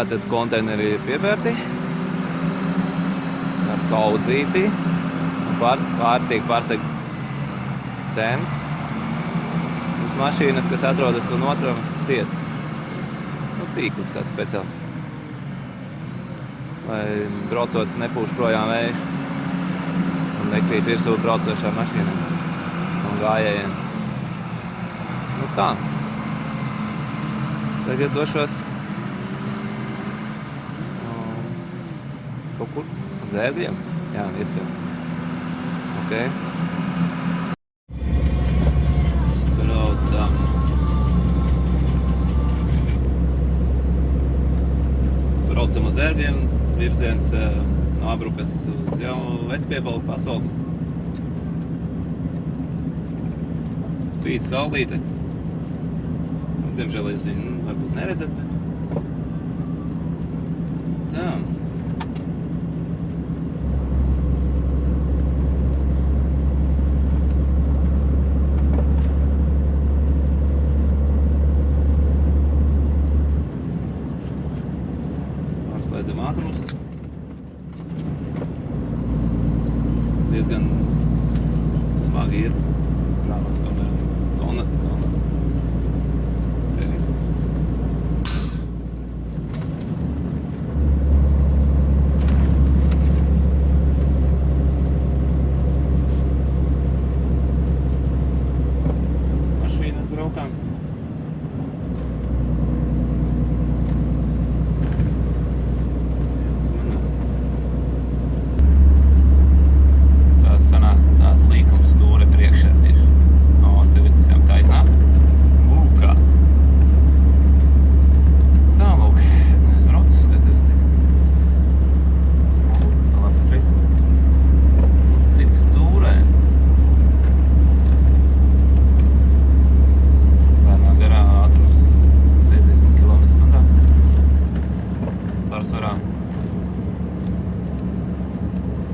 Tātad konteineri ir piebērti ar kaudzīti. Pāri tiek pārsegts tents uz mašīnas, kas atrodas un otram siets. Tīkls tāds speciāls. Lai braucot nepūš projām vējš un nekrīt virsū braucošām mašīnām un gājējiem. Tā. Tagad došos kaut kur uz ērgļiem. Jā, iespējams. Braucam. Braucam uz ērgļiem. Virziens no Abrukas uz Vecpiebalgu asfaltu. Spīd saulīte. Diemžēl jūs viņu varbūt neredzat. Tā. Slēdzam ātrumus. Diezgan smagi iet. Krāvām tomēr tonas. Mašīnas braukām.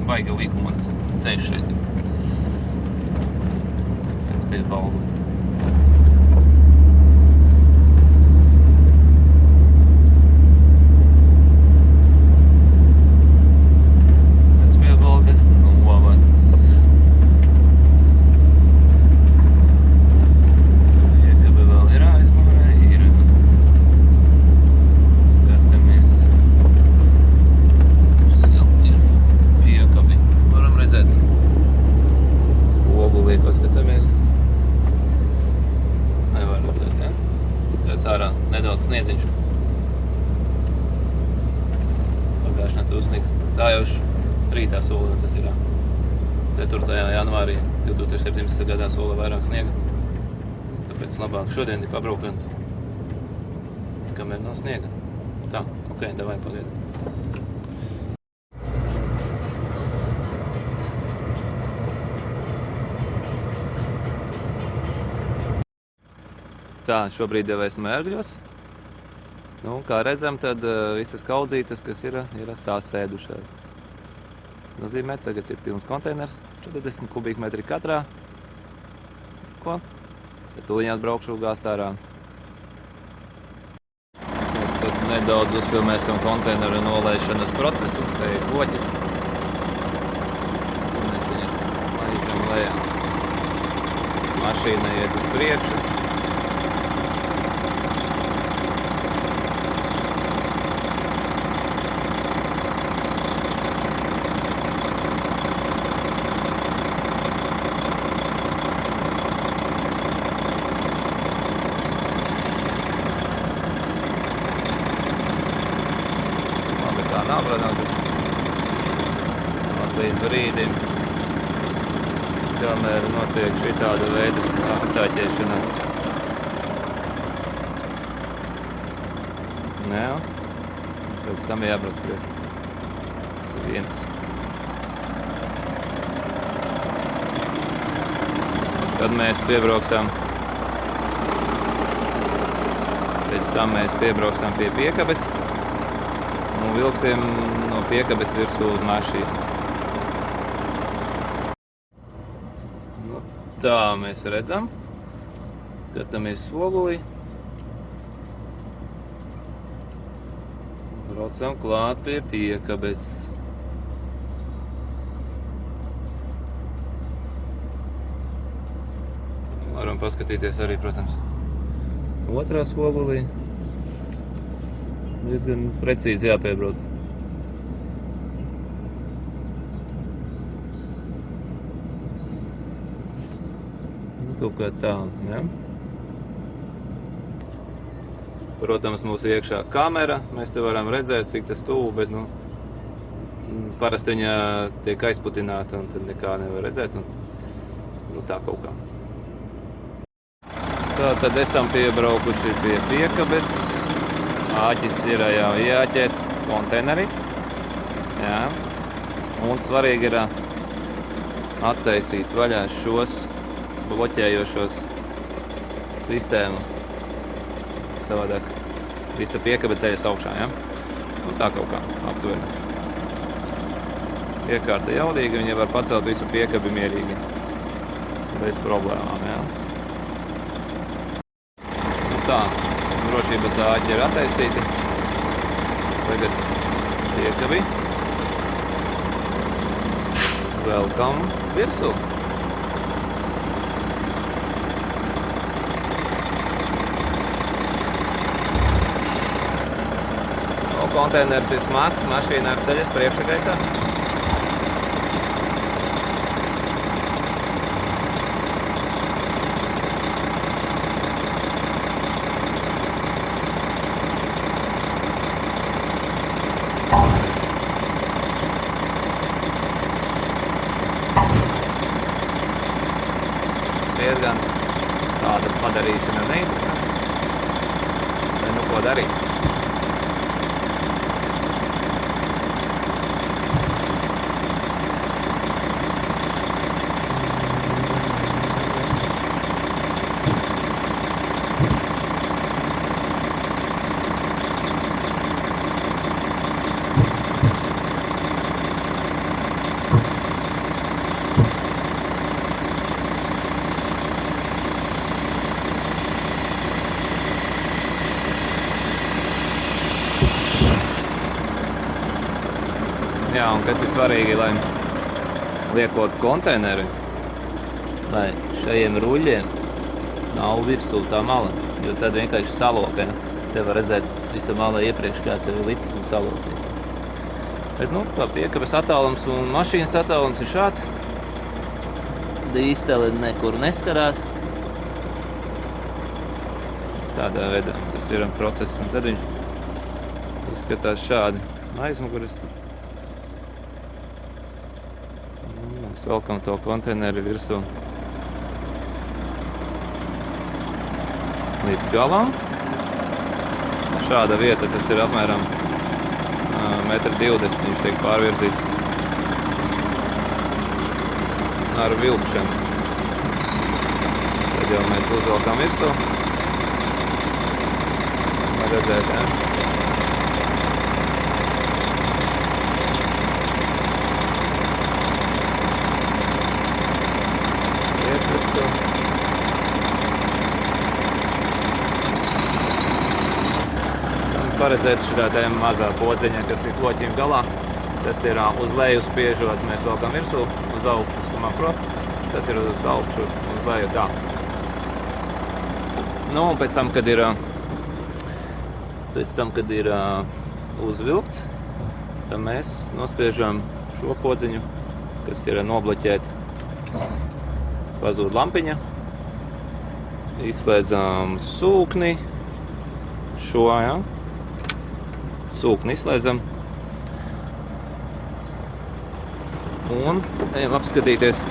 Baigi līkumains ceļš šeit. Vecpiebalgu. Vecpiebalgas novads. Iekabe vēl ir aizmugurē, ir. Skatāmies. Varam redzēt. Spogulī paskatāmies. Nevar redzēt, ja? Tāds ārā nedaudz sniedziņš. Pagājuši netūsnika. Tā jau rītā sola, tas ir 4. janvārī 2017. gadā sola vairāk sniega. Tāpēc labāk šodien ir pabraukant, kamēr nav sniega. Tā, ok, davai pagaidām. Tā, šobrīd jau esmu ērgļos. Kā redzam, tad visas kaudzītes, kas ir sāsēdušās. Tas nozīmē, tagad ir pilns konteiners, 40 kubikmetri katrā. Ko? Tad tuliņās braukšu gāzt ārā. Tad nedaudz uzfilmēsim konteineru nolaišanas procesu. Te ir koķis. Un mēs viņu laizam lejā. Mašīna iet uz priekšu. Nav, protams, līdz brīdim, kamēr notiek šitāda veida aptāķēšanās. Nē, pēc tam jābrauc priekš. Tas ir viens. Kad mēs piebrauksam, pēc tam mēs piebrauksam pie piekabes. Un vilksim no piekabes virsū uz mašīnas. Tā mēs redzam. Skatāmies spogulī. Braucam klāt pie piekabes. Varam paskatīties arī, protams, otrā spogulī. Diezgan precīzi jāpiebrauc. Kaut kā tā, ja? Protams, mūsu iekšā kamera. Mēs te varam redzēt, cik tas tuvu, bet, parasti viņa tiek aizputināta un tad nekā nevar redzēt. Un, tā kaut kā. Tā tad esam piebraukuši pie piekabes. Āķis ir jau ieāķēts konteineri. Jā. Un svarīgi ir attaisīt vaļā šos bloķējošos sistēmu. Savādāk visa piekabe ceļas augšā, ja? Nu, tā kaut kā aptuveni. Iekārta jaudīga, viņa var pacelt visu piekabi mierīgi. Bez problēmām, ja? Nu, tā, drošības āķi ir attaisīti. Tagad piekabi. Velkam virsū. Konteiners ir smags, mašīna ar ceļas priekšagaisā. Diezgan tāda padarīšana neinteresanta. Vai nu ko darīt? Jā, un kas ir svarīgi, lai liekot konteineri, lai šajiem ruļļiem nav virsū tā mala, jo tad vienkārši salok, ja? Te var redzēt visu mala iepriekš, kāds ir licis un salocīs. Bet, tā piekabes attālums un mašīnas attālums ir šāds. Dīsteli nekur neskarās. Tādā veidā tas ir process, un tad viņš izskatās šādi. Aizmuguris. Mēs velkam to konteineri virsū līdz galam. Šāda vieta, tas ir apmēram 1,20 m, viņš tiek pārvirzīts ar vilkšanu. Tad jau mēs uzvelkam virsū. Var redzēt, ja? Paredzēt šitā mazā podziņa, kas ir kloķim galā. Tas ir uz leju spiežot, mēs velkam virsū, uz augšu sumā prot. Tas ir uz augšu, uz leju tā. Nu, un pēc tam, kad ir uzvilkts, tad mēs nospiežam šo podziņu, kas ir nobloķēt. Pazūd lampiņa. Izslēdzam sūkni. Šo, ja? Sūkni izslēdzam. Un ejam apskatīties.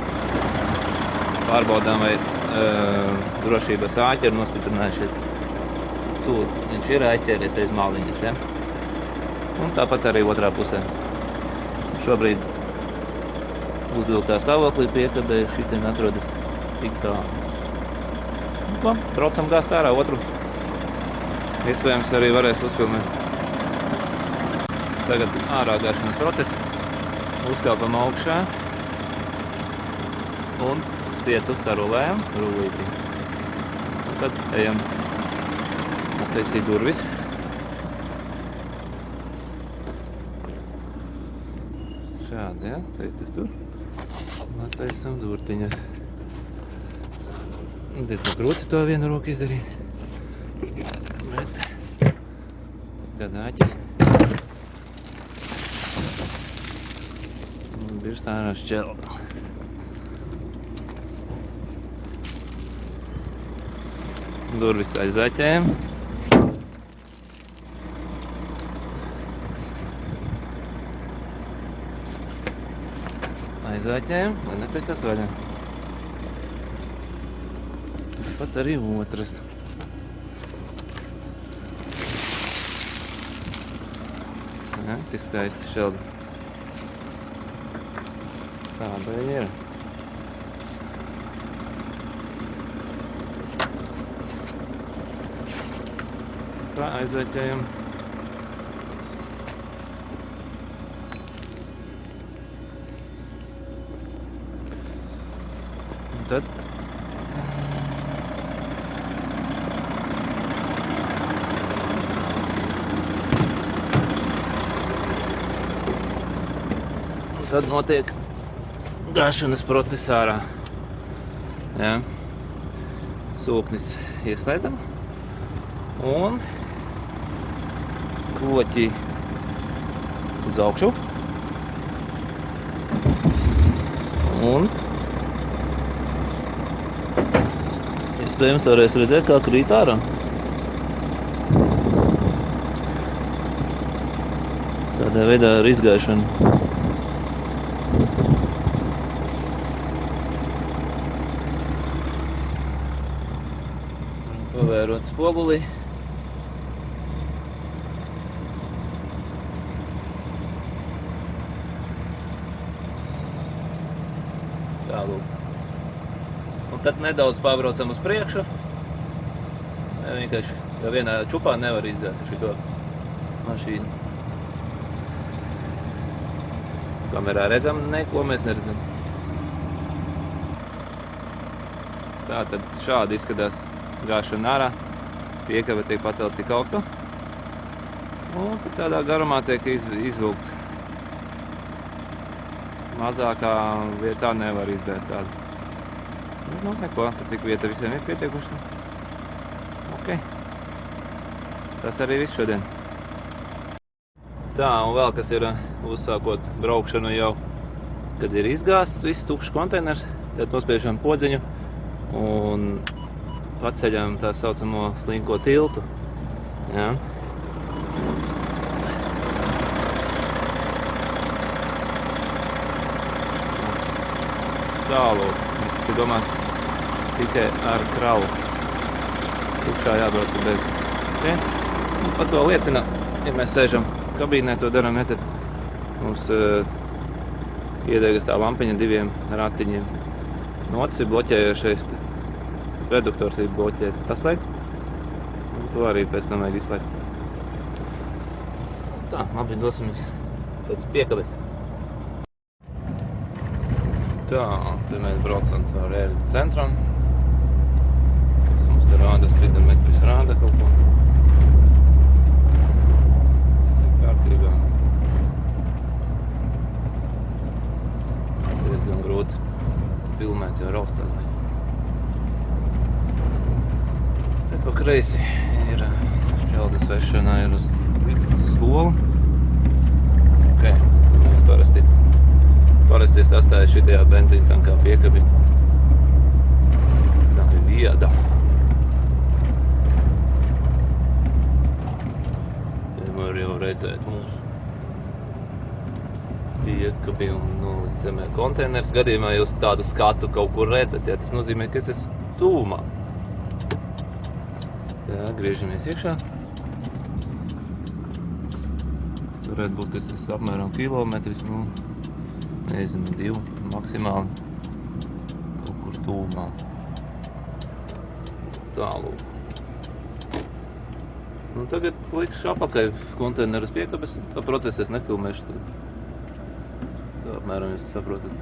Pārbaudām, vai drošības āķi ir nostiprinājušies. Tur viņš ir aizķēries aiz maliņas, ja? Un tāpat arī otrā pusē. Šobrīd uzvilktā stāvoklī piekabē šitien atrodas tik tā. Braucam gāzt ārā otru. Iespējams arī varēs uzfilmēt. Tagad ārā gāšanas process. Uzkāpam augšā. Un sietu sarulējam rullītī. Un tad ejam attaisīt durvis. Šādi, ja? Tas tur. Taisam durtiņas. Diezgan grūti to vienu roku izdarīt. Bet tad āķi. Un birst ārā šķelda. Durvis aiz zaķēm. Aiz zaķēm, lai netaisās vaļā. Pat arī otras. Ja, tik skaisti šeldi. Tāda viņi ir. Tā aizzaķējam. Un tad notiek gāšanas procesārā. Ja. Sūknis ieslēdzam un kloķi uz augšu un iespējams varēs redzēt, kā krīt ārā. Tādā veidā ir izgāšana. Pavērot spoguli. Tā lūk. Un tad nedaudz pabraucam uz priekšu. Vienkārši, jo vienā čupā nevar izgāzt šito mašīnu. Kamerā redzam, neko mēs neredzam. Tā tad šādi izskatās gāšana ārā. Piekaba tiek pacelt tik augstu. Un tad tādā garumā tiek izvilkts. Mazākā vietā nevar izbērt tādu. Nu, neko, cik vieta visiem ir pietiekuši. Ok. Tas arī viss šodien. Tā, un vēl kas ir uzsākot braukšanu jau, kad ir izgāsts viss tukšs konteiners, tad nospiežam podziņu un paceļam tā saucamo slinko tiltu. Ja. Tālūk, tas ir domās tikai ar kravu. Tukšā jābrauc bez. Okay. Un par to liecina, ja mēs sēžam kabīnē, to daram, ne, tad mums iedegas tā lampiņa diviem ratiņiem. No otrs ir bloķējošais, reduktors ir bloķēts, saslēgts. Un to arī pēc tam vajag izslēgt. Tā, labi, dosimies pēc piekabes. Tā, te mēs braucam caur Rēļu centram. Kas mums te rāda, spidometris rāda kaut ko. Tas ir kārtībā. Diezgan grūti filmēt, jo raustās. Te pa kreisi ir šķeldes vešanā ir uz skolu. Ok, tad mēs Parasti es astāju šitajā benzīna tankā piekabi. Tā ir vieda. Te var jau redzēt mūsu piekabi un nolikt zemē konteiners. Gadījumā jūs tādu skatu kaut kur redzat, ja tas nozīmē, ka es esmu tūmā. Tā, griežamies iekšā. Varētu būt, tas ir apmēram kilometris, nu, nezinu, 2 maksimāli kaut kur tūmā. Tālūk. Nu, tagad likšu apakai konteineras piekabes, tā procesu es nefilmēšu tagad. Tā apmēram jūs saprotat.